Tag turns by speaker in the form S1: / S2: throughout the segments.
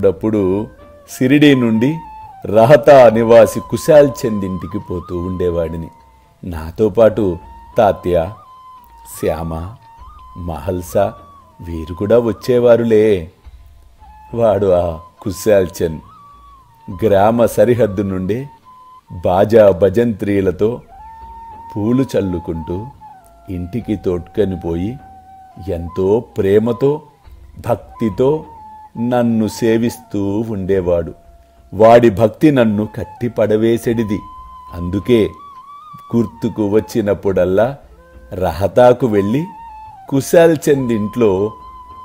S1: అప్పుడప్పుడు సిరిడి నుండి రహతా నివాసి కుశాల్ చంద్ ఇంటికి పోతూ ఉండేవాడిని. నాతో పాటు తాత్య, శ్యామ, మహల్సా వీరు కూడా వచ్చేవారులే. వాడు ఆ కుశాల్ చంద్ గ్రామ సరిహద్దు నుండి బాజా భజంత్రీలతో పూలు చల్లుకుంటూ ఇంటికి తోడ్కొని పోయి ఎంతో ప్రేమతో భక్తితో నన్ను సేవిస్తూ ఉండేవాడు. వాడి భక్తి నన్ను కట్టి పడవేసెడిది. అందుకే గుర్తుకు వచ్చినప్పుడల్లా రహతాకు వెళ్ళి కుశాల్ చంద్ ఇంట్లో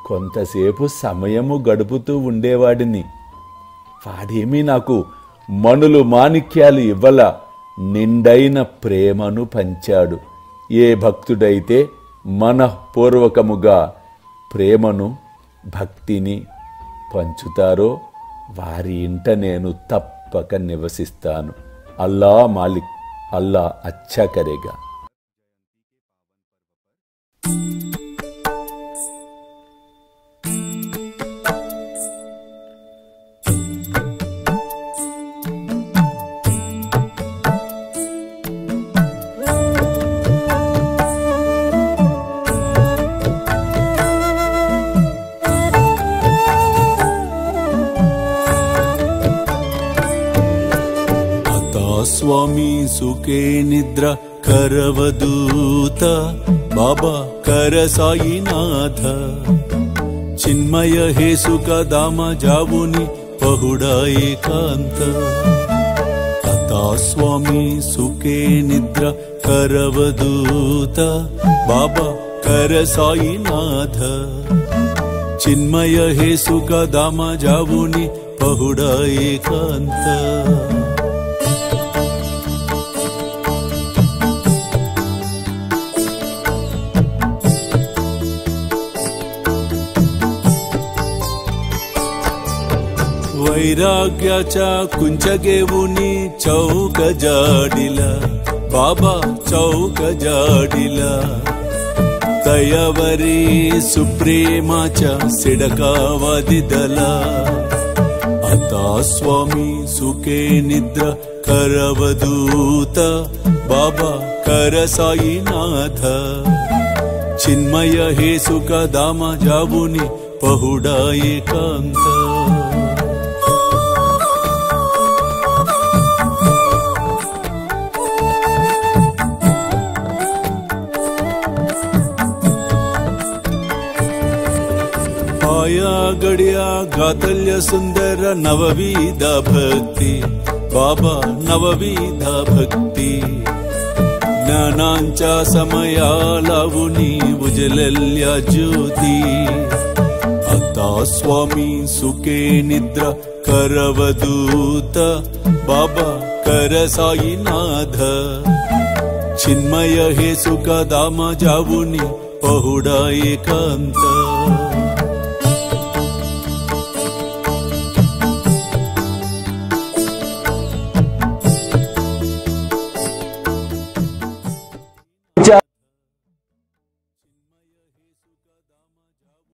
S1: కొంతసేపు సమయము గడుపుతూ ఉండేవాడిని. వాడేమీ నాకు మణులు మాణిక్యాలు ఇవ్వల, నిండైన ప్రేమను పంచాడు. ఏ భక్తుడైతే మనఃపూర్వకముగా ప్రేమను భక్తిని పంచుతారో వారి ఇంట నేను తప్పక నివసిస్తాను. అల్లా మాలిక్, అల్లా అచ్చా కరేగా.
S2: స్వామి సుఖే నిద్ర కరవదూత బాబా కర సాయినాథ చిన్మయ హే సుఖ దామ జావుని పహుడా ఏకాంత. అతా స్వామి సుఖే నిద్ర కరవదూత బాబా కర సాయినాథ చిన్మయ హే సుఖ దామ జావుని పహుడా ఏకాంత. वैराग्याच्या कुंचगेवुनी चौक जाडिला बाबा चौक जाडिला तयावरी सुप्रेमाच्या सिडकावादिदला. आता स्वामी सुखे निद्र करवदूत बाबा कर साईनाथ चिन्मय हे सुख दाम जावुनी पहुडा एकांत. आया गड्या गातल्य सुंदर नवविधा भक्ती बाबा नवविधा भक्ती ज्ञानांच्या समया लावुनी उजलल्या ज्योती. आता स्वामी सुखे निद्रा करवदूत बाबा कर साईनाथ चिन्मय हे सुख दाम जावुनी पहुडा एकांत.